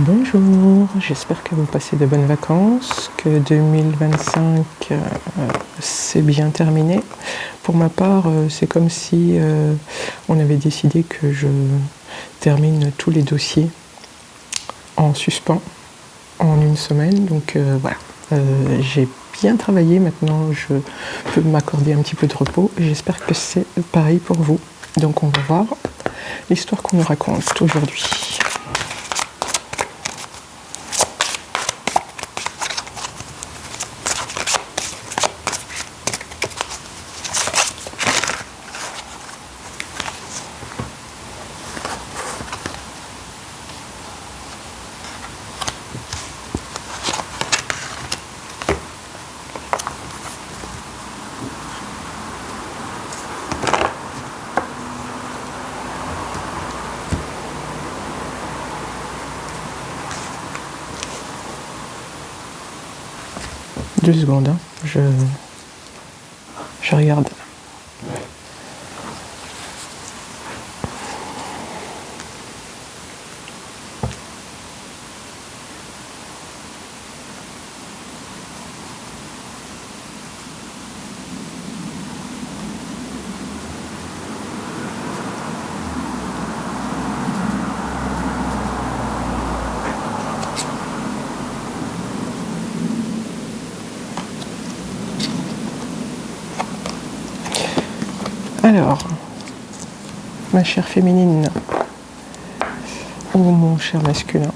Bonjour, j'espère que vous passez de bonnes vacances, que 2025 s'est bien terminé. Pour ma part, c'est comme si on avait décidé que je termine tous les dossiers en suspens en une semaine. Donc voilà, j'ai bien travaillé, maintenant je peux m'accorder un petit peu de repos. J'espère que c'est pareil pour vous. Donc on va voir l'histoire qu'on nous raconte aujourd'hui. Deux secondes, hein. Je regarde. Alors, ma chère féminine ou mon cher masculin,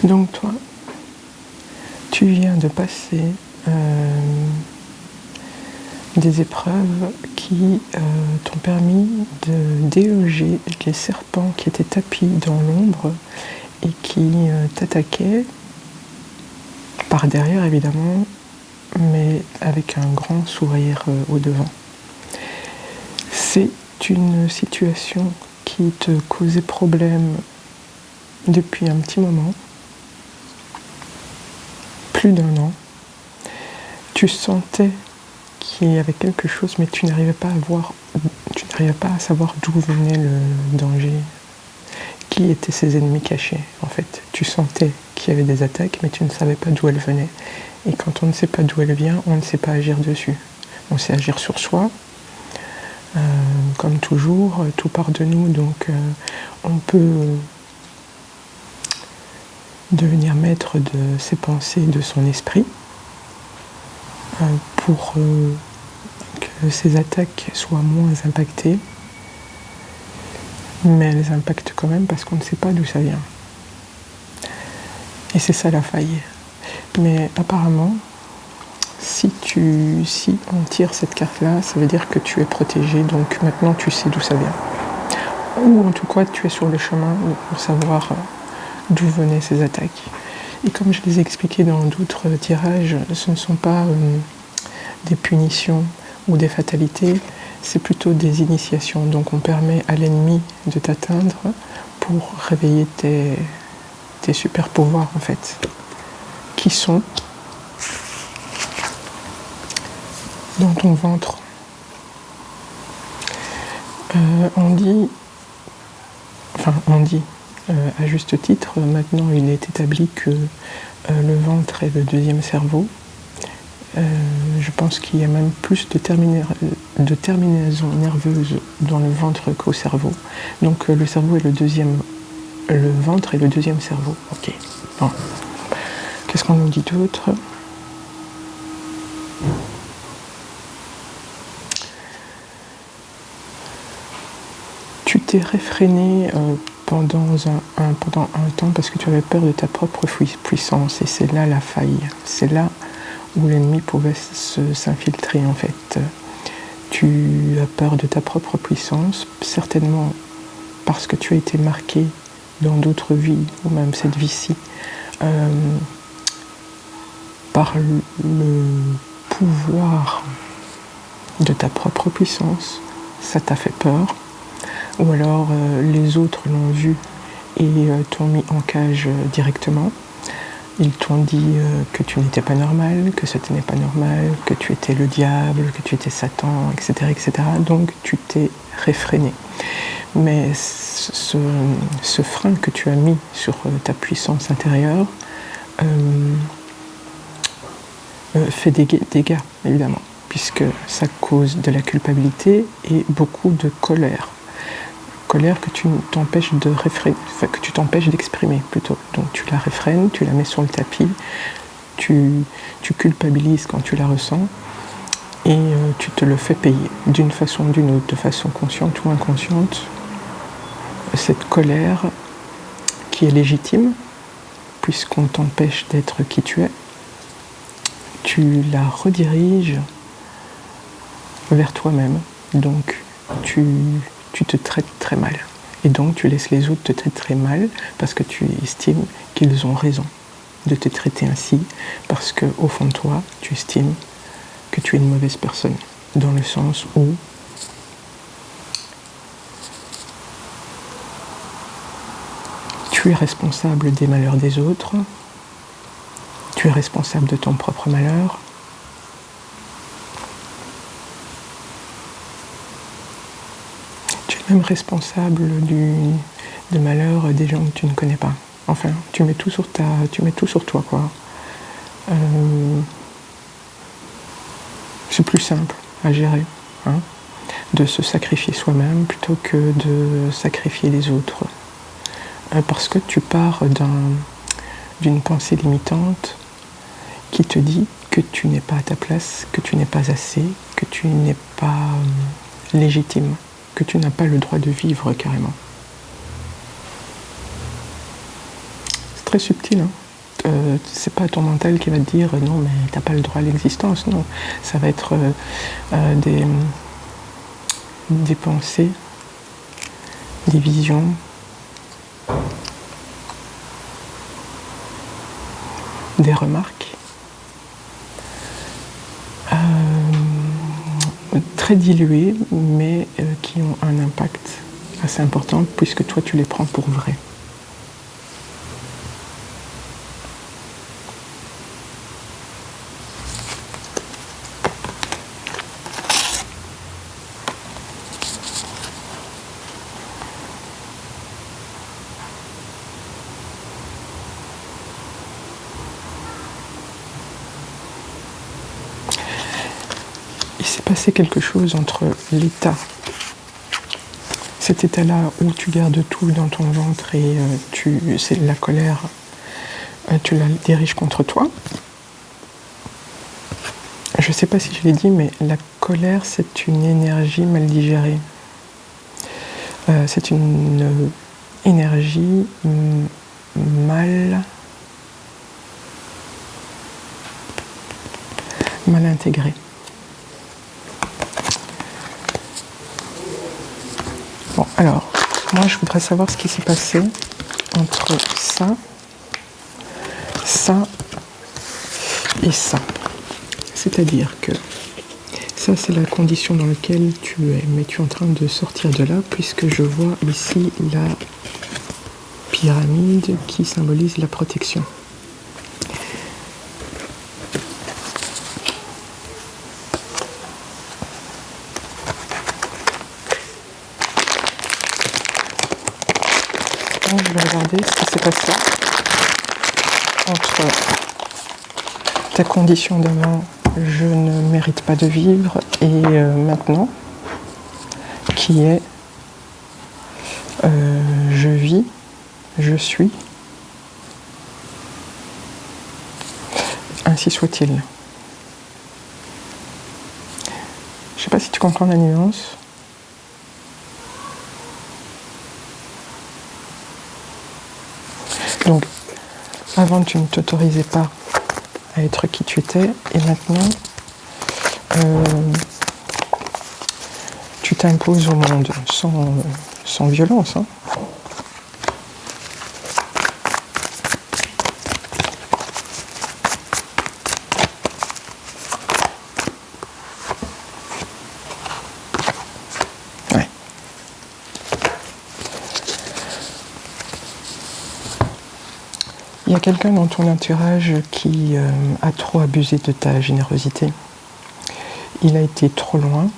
donc toi, tu viens de passer des épreuves qui t'ont permis de déloger les serpents qui étaient tapis dans l'ombre et qui t'attaquaient par derrière évidemment, mais avec un grand sourire au devant. C'est une situation qui te causait problème depuis un petit moment, plus d'un an. Tu sentais qu'il y avait quelque chose, mais tu n'arrivais pas à savoir d'où venait le danger, qui étaient ses ennemis cachés. En fait, tu sentais qu'il y avait des attaques, mais tu ne savais pas d'où elles venaient. Et quand on ne sait pas d'où elle vient, on ne sait pas agir dessus. On sait agir sur soi. Comme toujours, tout part de nous, donc on peut devenir maître de ses pensées et de son esprit pour que ces attaques soient moins impactées, mais elles impactent quand même parce qu'on ne sait pas d'où ça vient. Et c'est ça la faille. Mais apparemment, si on tire cette carte-là, ça veut dire que tu es protégé, donc maintenant tu sais d'où ça vient. Ou en tout cas, tu es sur le chemin pour savoir d'où venaient ces attaques. Et comme je les ai expliqués dans d'autres tirages, ce ne sont pas des punitions ou des fatalités, c'est plutôt des initiations. Donc on permet à l'ennemi de t'atteindre pour réveiller tes super pouvoirs en fait, qui sont dans ton ventre. On dit à juste titre, maintenant il est établi que le ventre est le deuxième cerveau. Je pense qu'il y a même plus de terminaisons nerveuses dans le ventre qu'au cerveau. Donc le cerveau est le ventre est le deuxième cerveau. Ok. Bon. Qu'est-ce qu'on nous dit d'autre ? Tu t'es réfréné pendant un temps parce que tu avais peur de ta propre puissance, et c'est là la faille. C'est là où l'ennemi pouvait s'infiltrer en fait. Tu as peur de ta propre puissance, certainement parce que tu as été marqué dans d'autres vies, ou même cette vie-ci, par le pouvoir de ta propre puissance, ça t'a fait peur, ou alors les autres l'ont vu et t'ont mis en cage directement. Ils t'ont dit que tu n'étais pas normal, que ce n'est pas normal, que tu étais le diable, que tu étais Satan, etc. etc. Donc tu t'es réfréné. Mais ce frein que tu as mis sur ta puissance intérieure fait des dégâts, évidemment, puisque ça cause de la culpabilité et beaucoup de colère. Colère que tu t'empêches que tu t'empêches d'exprimer plutôt. Donc tu la réfrènes, tu la mets sur le tapis, tu culpabilises quand tu la ressens et tu te le fais payer d'une façon ou d'une autre, de façon consciente ou inconsciente. Cette colère qui est légitime, puisqu'on t'empêche d'être qui tu es, tu la rediriges vers toi-même. Donc tu te traites très mal. Et donc tu laisses les autres te traiter très mal parce que tu estimes qu'ils ont raison de te traiter ainsi, parce qu'au fond de toi, tu estimes que tu es une mauvaise personne, dans le sens où tu es responsable des malheurs des autres, tu es responsable de ton propre malheur, tu es même responsable du malheur des gens que tu ne connais pas. Enfin, tu mets tout sur toi, quoi. C'est plus simple à gérer, hein, de se sacrifier soi-même plutôt que de sacrifier les autres. Parce que tu pars d'une pensée limitante qui te dit que tu n'es pas à ta place, que tu n'es pas assez, que tu n'es pas légitime, que tu n'as pas le droit de vivre carrément. C'est très subtil, hein. C'est pas ton mental qui va te dire non mais t'as pas le droit à l'existence, non. Ça va être des pensées, des visions, des remarques très diluées mais qui ont un impact assez important puisque toi tu les prends pour vraies. Il s'est passé quelque chose entre l'état, cet état-là où tu gardes tout dans ton ventre et c'est la colère, tu la diriges contre toi. Je ne sais pas si je l'ai dit, mais la colère, c'est une énergie mal digérée. C'est une énergie mal intégrée. Bon, alors, moi je voudrais savoir ce qui s'est passé entre ça et ça. C'est-à-dire que ça, c'est la condition dans laquelle tu es, mais tu es en train de sortir de là, puisque je vois ici la pyramide qui symbolise la protection. Donc, je vais regarder ce qui s'est passé entre ta condition d'avant, je ne mérite pas de vivre, et maintenant, qui est je vis, je suis, ainsi soit-il. Je ne sais pas si tu comprends la nuance. Donc, avant, tu ne t'autorisais pas à être qui tu étais, et maintenant, tu t'imposes au monde sans violence, hein. Il y a quelqu'un dans ton entourage qui a trop abusé de ta générosité. Il a été trop loin.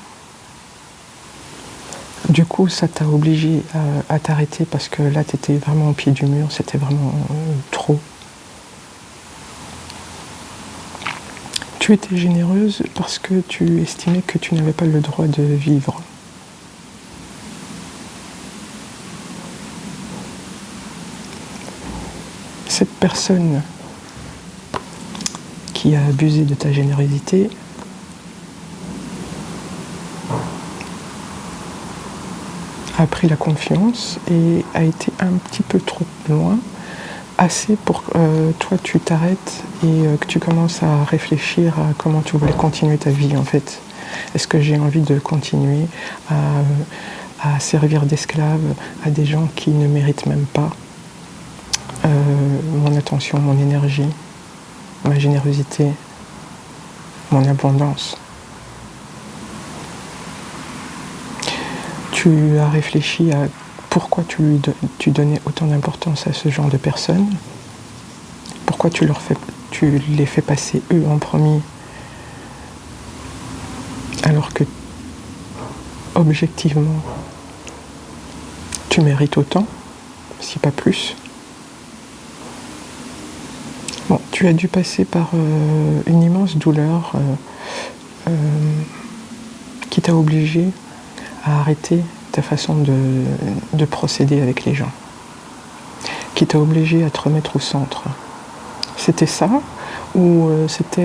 Du coup, ça t'a obligé à t'arrêter parce que là, tu étais vraiment au pied du mur, c'était vraiment trop. Tu étais généreuse parce que tu estimais que tu n'avais pas le droit de vivre. Cette personne qui a abusé de ta générosité a pris la confiance et a été un petit peu trop loin, assez pour que toi tu t'arrêtes et que tu commences à réfléchir à comment tu voulais continuer ta vie en fait. Est-ce que j'ai envie de continuer à servir d'esclave à des gens qui ne méritent même pas mon attention, mon énergie, ma générosité, mon abondance. Tu as réfléchi à pourquoi tu donnais autant d'importance à ce genre de personnes, pourquoi tu les fais passer eux en premier, alors que objectivement tu mérites autant, si pas plus. Bon, tu as dû passer par une immense douleur qui t'a obligé à arrêter ta façon de procéder avec les gens, qui t'a obligé à te remettre au centre. C'était ça ou c'était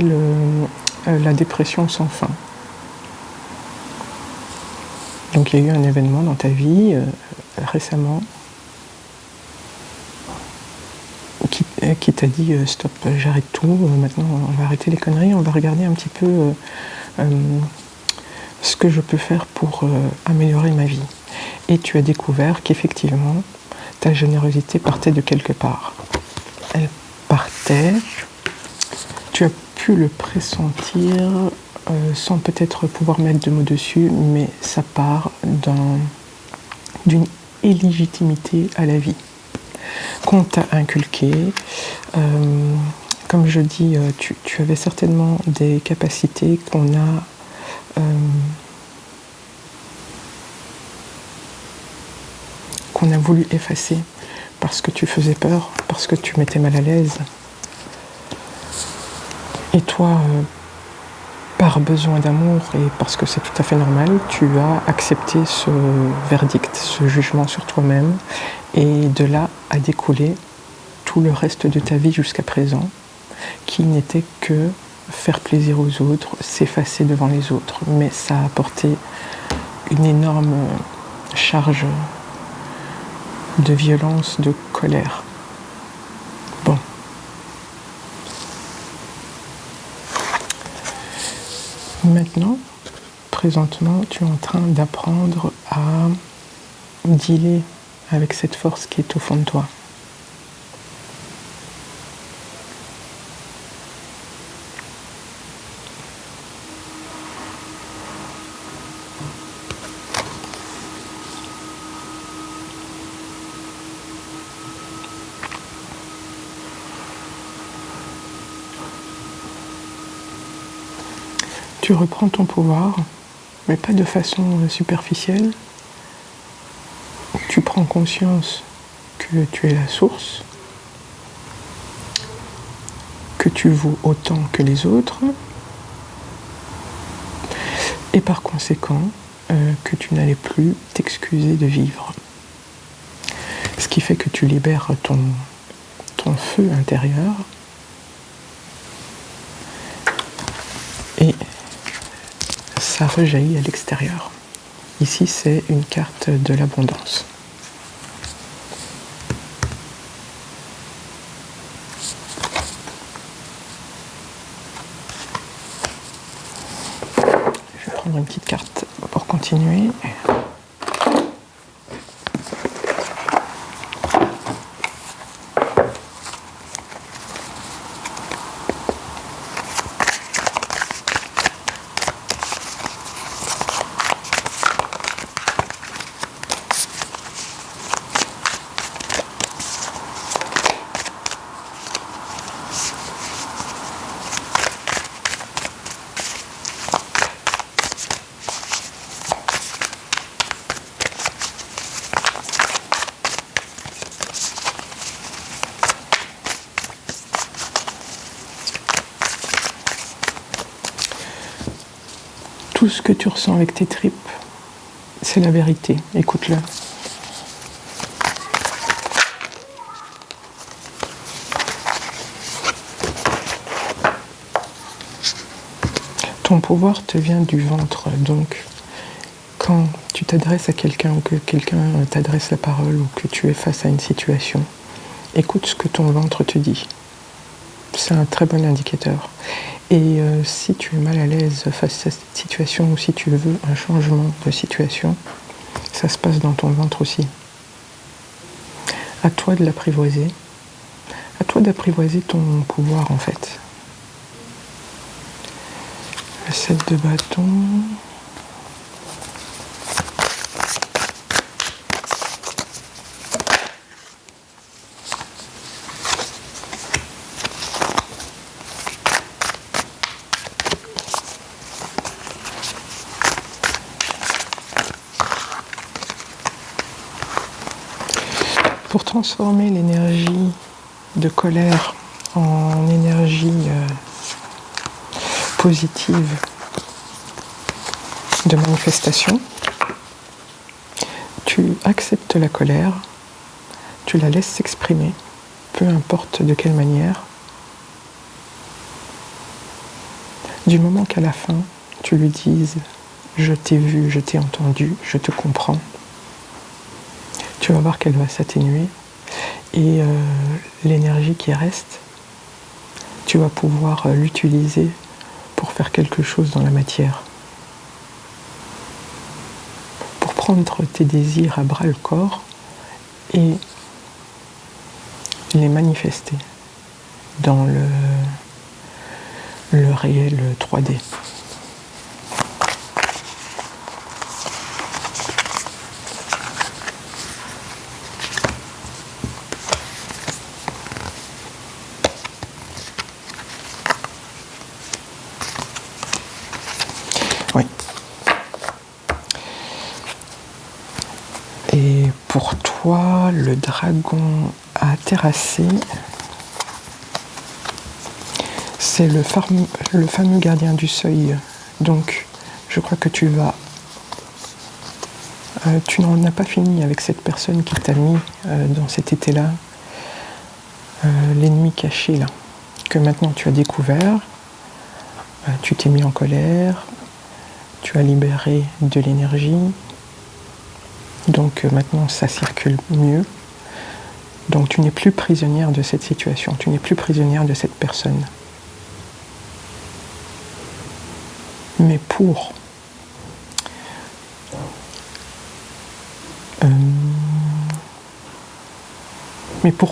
la dépression sans fin? Donc il y a eu un événement dans ta vie récemment qui t'a dit stop, j'arrête tout, maintenant on va arrêter les conneries, on va regarder un petit peu ce que je peux faire pour améliorer ma vie. Et tu as découvert qu'effectivement ta générosité partait de quelque part. Elle partait, tu as pu le pressentir sans peut-être pouvoir mettre de mots dessus, mais ça part d'une illégitimité à la vie qu'on t'a inculqué. Comme je dis, tu avais certainement des capacités qu'on a voulu effacer parce que tu faisais peur, parce que tu m'étais mal à l'aise. Et toi, par besoin d'amour et parce que c'est tout à fait normal, tu as accepté ce verdict, ce jugement sur toi-même. Et de là a découlé tout le reste de ta vie jusqu'à présent, qui n'était que faire plaisir aux autres, s'effacer devant les autres. Mais ça a apporté une énorme charge de violence, de colère. Bon. Maintenant, présentement, tu es en train d'apprendre à dealer avec cette force qui est au fond de toi. Tu reprends ton pouvoir, mais pas de façon superficielle. Tu prends conscience que tu es la source, que tu vaux autant que les autres, et par conséquent, que tu n'allais plus t'excuser de vivre. Ce qui fait que tu libères ton feu intérieur, et ça rejaillit à l'extérieur. Ici, c'est une carte de l'abondance. Je vais prendre une petite carte pour continuer. Tout ce que tu ressens avec tes tripes, c'est la vérité. Écoute-le. Ton pouvoir te vient du ventre, donc quand tu t'adresses à quelqu'un ou que quelqu'un t'adresse la parole ou que tu es face à une situation, écoute ce que ton ventre te dit. C'est un très bon indicateur. Et si tu es mal à l'aise face à cette situation ou si tu veux un changement de situation, ça se passe dans ton ventre aussi. À toi de l'apprivoiser. À toi d'apprivoiser ton pouvoir en fait. Le 7 de bâton. Pour transformer l'énergie de colère en énergie positive de manifestation, tu acceptes la colère, tu la laisses s'exprimer, peu importe de quelle manière, du moment qu'à la fin, tu lui dises « je t'ai vu, je t'ai entendu, je te comprends », tu vas voir qu'elle va s'atténuer et l'énergie qui reste, tu vas pouvoir l'utiliser pour faire quelque chose dans la matière. Pour prendre tes désirs à bras le corps et les manifester dans le réel 3D. Oui. Et pour toi, le dragon à terrasser, c'est le fameux gardien du seuil. Donc, je crois que tu n'en as pas fini avec cette personne qui t'a mis dans cet été-là, l'ennemi caché là, que maintenant tu as découvert, tu t'es mis en colère, tu as libéré de l'énergie, donc maintenant ça circule mieux. Donc tu n'es plus prisonnière de cette situation, tu n'es plus prisonnière de cette personne. Mais pour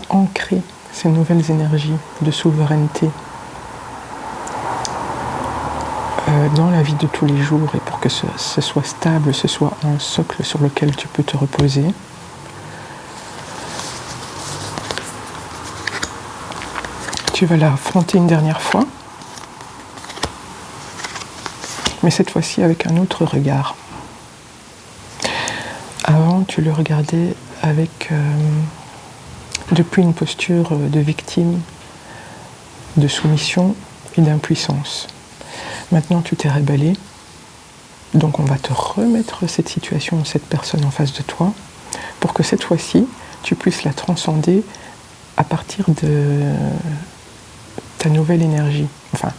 ancrer ces nouvelles énergies de souveraineté dans la vie de tous les jours et pour que ce soit stable, ce soit un socle sur lequel tu peux te reposer, tu vas l'affronter une dernière fois, mais cette fois-ci avec un autre regard. Avant, tu le regardais depuis une posture de victime, de soumission et d'impuissance. Maintenant, tu t'es rebellé, donc on va te remettre cette situation, cette personne en face de toi, pour que cette fois-ci, tu puisses la transcender à partir de ta nouvelle énergie, enfin,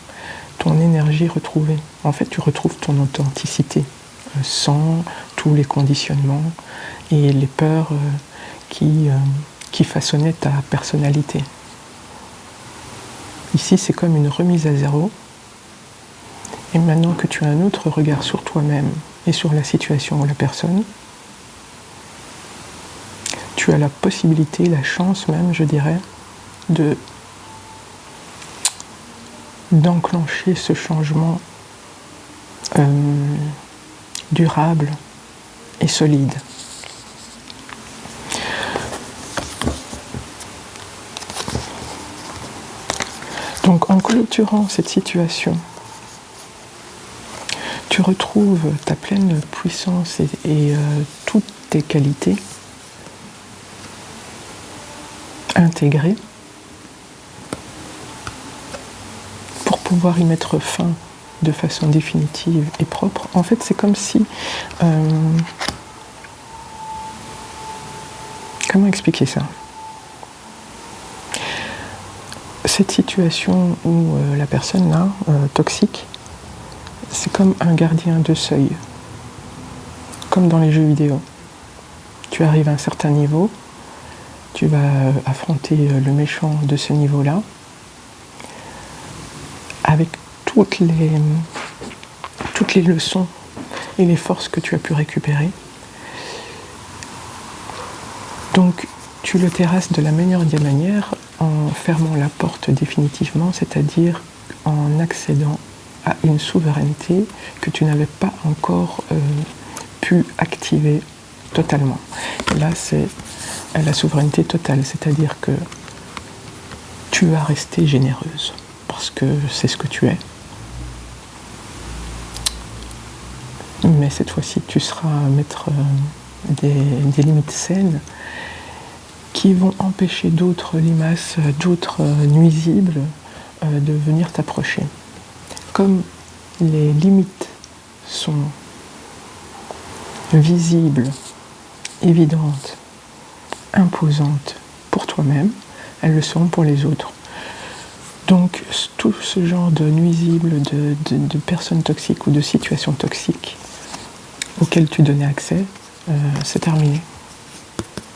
ton énergie retrouvée. En fait, tu retrouves ton authenticité, sans tous les conditionnements et les peurs qui façonnaient ta personnalité. Ici, c'est comme une remise à zéro. Et maintenant que tu as un autre regard sur toi-même et sur la situation ou la personne, tu as la possibilité, la chance même, je dirais, d'enclencher ce changement durable et solide. Donc en clôturant cette situation, tu retrouves ta pleine puissance et toutes tes qualités intégrées pour pouvoir y mettre fin de façon définitive et propre, en fait c'est comme si... comment expliquer ça? Cette situation où la personne là, toxique, c'est comme un gardien de seuil, comme dans les jeux vidéo. Tu arrives à un certain niveau, tu vas affronter le méchant de ce niveau-là, avec toutes les leçons et les forces que tu as pu récupérer. Donc tu le terrasses de la meilleure des manières en fermant la porte définitivement, c'est-à-dire en accédant à une souveraineté que tu n'avais pas encore pu activer totalement. Et là, c'est la souveraineté totale, c'est-à-dire que tu vas rester généreuse, parce que c'est ce que tu es. Mais cette fois-ci, tu seras maître des limites saines qui vont empêcher d'autres limaces, d'autres nuisibles de venir t'approcher. Comme les limites sont visibles, évidentes, imposantes pour toi-même, elles le seront pour les autres. Donc tout ce genre de nuisibles, de personnes toxiques ou de situations toxiques auxquelles tu donnais accès, c'est terminé.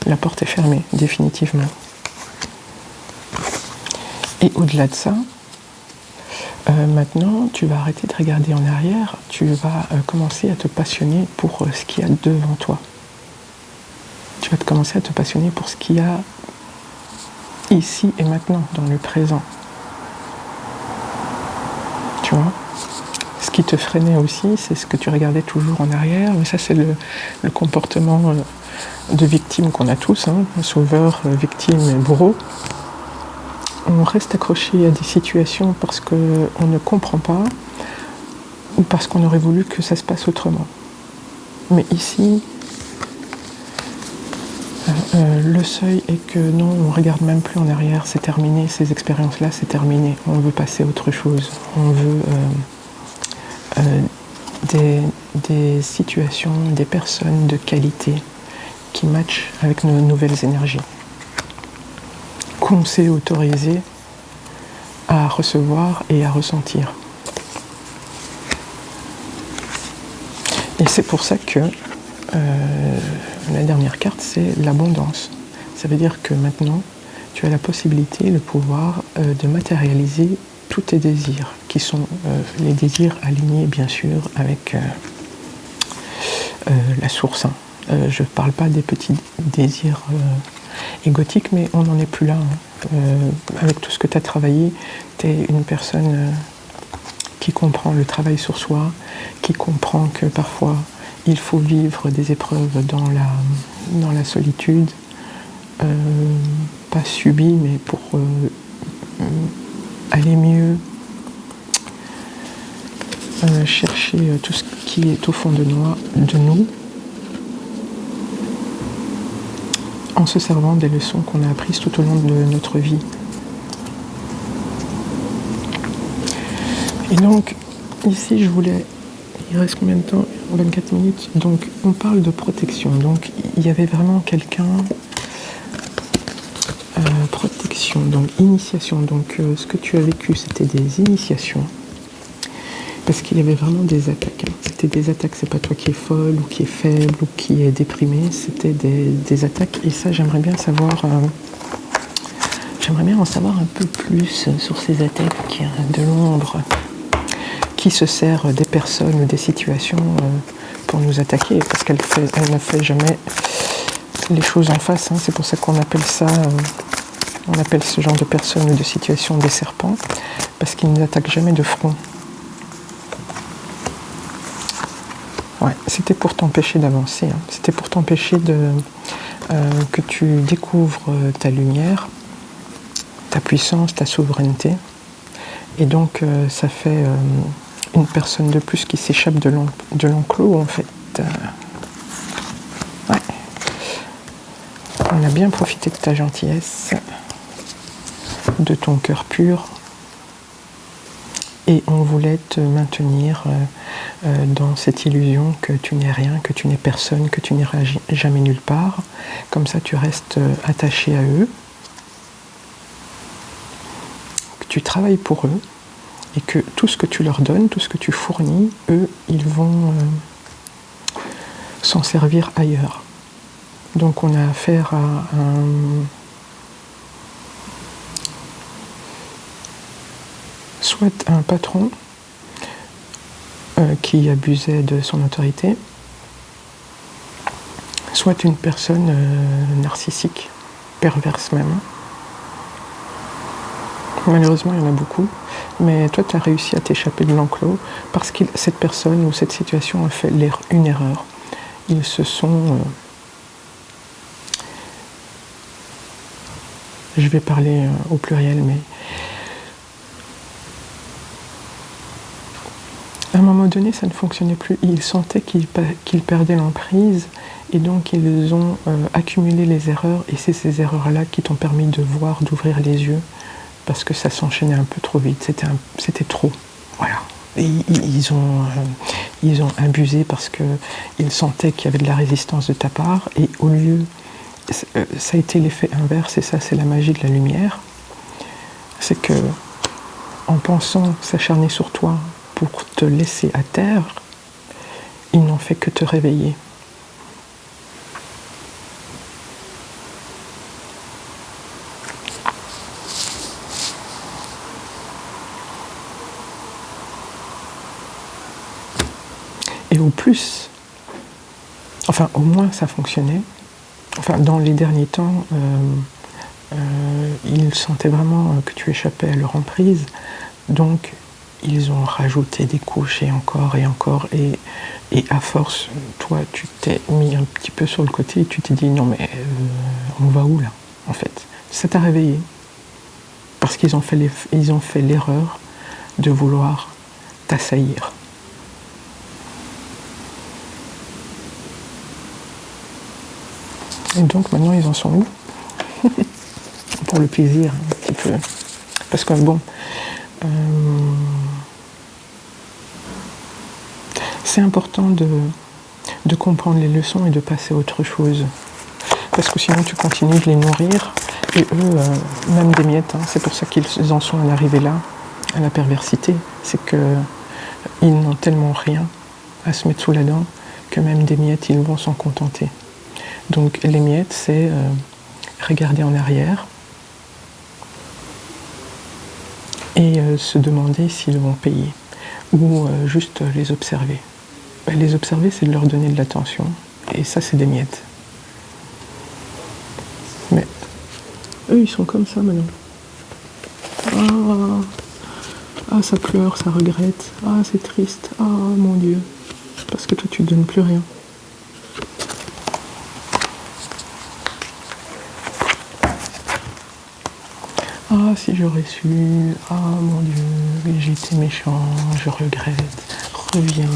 La porte est fermée, définitivement. Et au-delà de ça, maintenant, tu vas arrêter de regarder en arrière, tu vas commencer à te passionner pour ce qu'il y a devant toi. Tu vas commencer à te passionner pour ce qu'il y a ici et maintenant, dans le présent. Tu vois ? Ce qui te freinait aussi, c'est ce que tu regardais toujours en arrière, mais ça c'est le comportement de victime qu'on a tous, hein, sauveur, victime et bourreau. On reste accroché à des situations parce qu'on ne comprend pas ou parce qu'on aurait voulu que ça se passe autrement. Mais ici, le seuil est que non, on ne regarde même plus en arrière, c'est terminé, ces expériences-là, c'est terminé. On veut passer à autre chose. On veut des situations, des personnes de qualité qui matchent avec nos nouvelles énergies, qu'on s'est autorisé à recevoir et à ressentir. Et c'est pour ça que la dernière carte, c'est l'abondance. Ça veut dire que maintenant, tu as la possibilité, le pouvoir de matérialiser tous tes désirs, qui sont les désirs alignés, bien sûr, avec la source. Je ne parle pas des petits désirs égotiques, mais on n'en est plus là. Avec tout ce que tu as travaillé, tu es une personne qui comprend le travail sur soi, qui comprend que parfois il faut vivre des épreuves dans la solitude, pas subie, mais pour aller mieux, chercher tout ce qui est au fond de nous, en se servant des leçons qu'on a apprises tout au long de notre vie. Et donc, ici, il reste combien de temps ? 24 minutes. Donc, on parle de protection. Donc, il y avait vraiment quelqu'un... protection, donc initiation. Donc, ce que tu as vécu, c'était des initiations. Parce qu'il y avait vraiment des attaques. Hein. C'était des attaques, c'est pas toi qui es folle, ou qui est faible, ou qui est déprimé. C'était des attaques. Et ça, j'aimerais bien savoir... j'aimerais bien en savoir un peu plus sur ces attaques de l'ombre. Qui se sert des personnes ou des situations pour nous attaquer, parce qu'elle ne fait jamais les choses en face. Hein. C'est pour ça qu'on appelle ça, on appelle ce genre de personnes ou de situations des serpents, parce qu'ils ne nous attaquent jamais de front. Ouais, c'était pour t'empêcher d'avancer. Hein. C'était pour t'empêcher que tu découvres ta lumière, ta puissance, ta souveraineté. Et donc, ça fait une personne de plus qui s'échappe de l'enclos, en fait. Ouais. On a bien profité de ta gentillesse, de ton cœur pur, Et on voulait te maintenir dans cette illusion que tu n'es rien, que tu n'es personne, que tu n'iras jamais nulle part. Comme ça, tu restes attaché à eux, que tu travailles pour eux, et que tout ce que tu leur donnes, tout ce que tu fournis, eux, ils vont s'en servir ailleurs. Donc on a affaire à soit un patron qui abusait de son autorité, soit une personne narcissique, perverse même. Malheureusement, il y en a beaucoup, mais toi, tu as réussi à t'échapper de l'enclos parce que cette personne ou cette situation a fait une erreur. Ils se sont... je vais parler au pluriel, mais... à un moment donné, ça ne fonctionnait plus. Ils sentaient qu'ils perdaient l'emprise et donc ils ont accumulé les erreurs et c'est ces erreurs-là qui t'ont permis de voir, d'ouvrir les yeux parce que ça s'enchaînait un peu trop vite. C'était trop. Voilà. Et ils ont abusé parce qu'ils sentaient qu'il y avait de la résistance de ta part et au lieu... ça a été l'effet inverse et ça, c'est la magie de la lumière. C'est que en pensant s'acharner sur toi pour te laisser à terre, ils n'ont fait que te réveiller. Et au plus, enfin au moins ça fonctionnait, enfin dans les derniers temps, ils sentaient vraiment que tu échappais à leur emprise, donc ils ont rajouté des couches et encore, et à force, toi, tu t'es mis un petit peu sur le côté et tu t'es dit, non mais on va où là, en fait? Ça t'a réveillé. Parce qu'ils ont fait l'erreur de vouloir t'assaillir. Et donc maintenant, ils en sont où? Pour le plaisir, un petit peu. Parce que bon... c'est important de comprendre les leçons et de passer à autre chose. Parce que sinon tu continues de les nourrir et eux, même des miettes, hein, c'est pour ça qu'ils en sont arrivés là, à la perversité. C'est qu'ils n'ont tellement rien à se mettre sous la dent que même des miettes, ils vont s'en contenter. Donc les miettes, c'est regarder en arrière et se demander s'ils vont payer ou juste les observer. Les observer, c'est de leur donner de l'attention. Et ça, c'est des miettes. Mais eux, ils sont comme ça maintenant. Ah, ça pleure, ça regrette. Ah, c'est triste. Ah, mon Dieu. Parce que toi, tu ne donnes plus rien. Ah, si j'aurais su. Ah, mon Dieu, j'ai été méchant, je regrette. Reviens.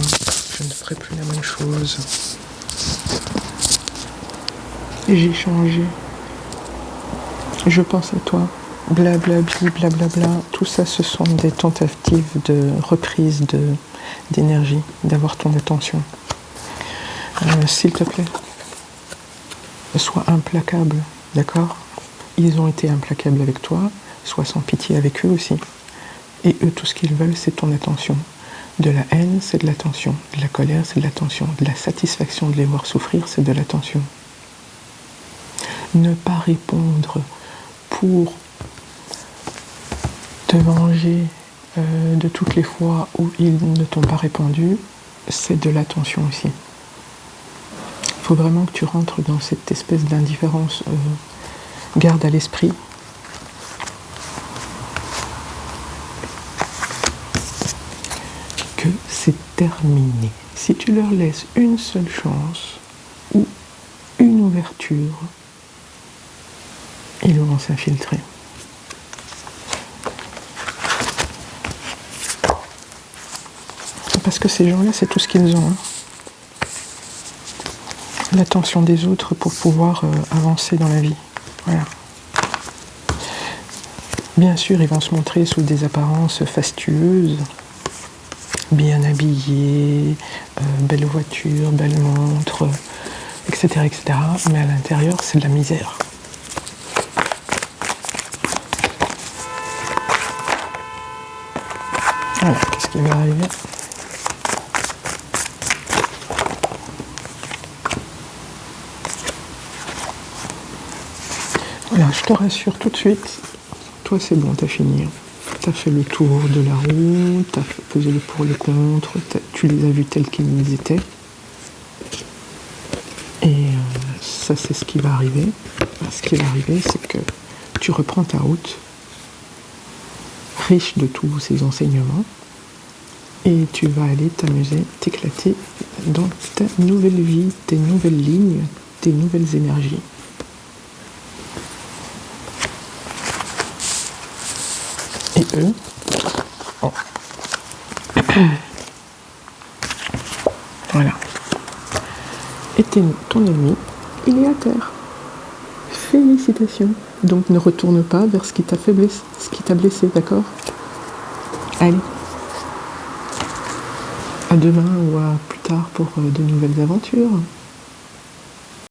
Je ne ferai plus la même chose. J'ai changé. Je pense à toi. Blablabli, blablabla. Tout ça, ce sont des tentatives de reprise d'énergie, d'avoir ton attention. S'il te plaît, sois implacable, d'accord? Ils ont été implacables avec toi, sois sans pitié avec eux aussi. Et eux, tout ce qu'ils veulent, c'est ton attention. De la haine, c'est de l'attention. De la colère, c'est de l'attention. De la satisfaction de les voir souffrir, c'est de l'attention. Ne pas répondre pour te venger de toutes les fois où ils ne t'ont pas répondu, c'est de l'attention aussi. Il faut vraiment que tu rentres dans cette espèce d'indifférence. Garde à l'esprit. Que c'est terminé. Si tu leur laisses une seule chance ou une ouverture, ils vont s'infiltrer. Parce que ces gens-là, c'est tout ce qu'ils ont. Hein. L'attention des autres pour pouvoir avancer dans la vie. Voilà. Bien sûr, ils vont se montrer sous des apparences fastueuses, bien habillés, belle voiture, belle montre, etc., etc. Mais à l'intérieur, c'est de la misère. Voilà, qu'est-ce qui va arriver? Voilà, je te rassure tout de suite, toi c'est bon, t'as fini. T'as fait le tour de la roue, t'as pesé le pour le contre, tu les as vus tels qu'ils étaient. Et ça c'est ce qui va arriver. Ce qui va arriver, c'est que tu reprends ta route, riche de tous ces enseignements, et tu vas aller t'amuser, t'éclater dans ta nouvelle vie, tes nouvelles lignes, tes nouvelles énergies. Et eux, oh. Voilà. Et ton ennemi, il est à terre. Félicitations. Donc ne retourne pas vers ce qui t'a fait blesser, ce qui t'a blessé, d'accord? Allez. À demain ou à plus tard pour de nouvelles aventures.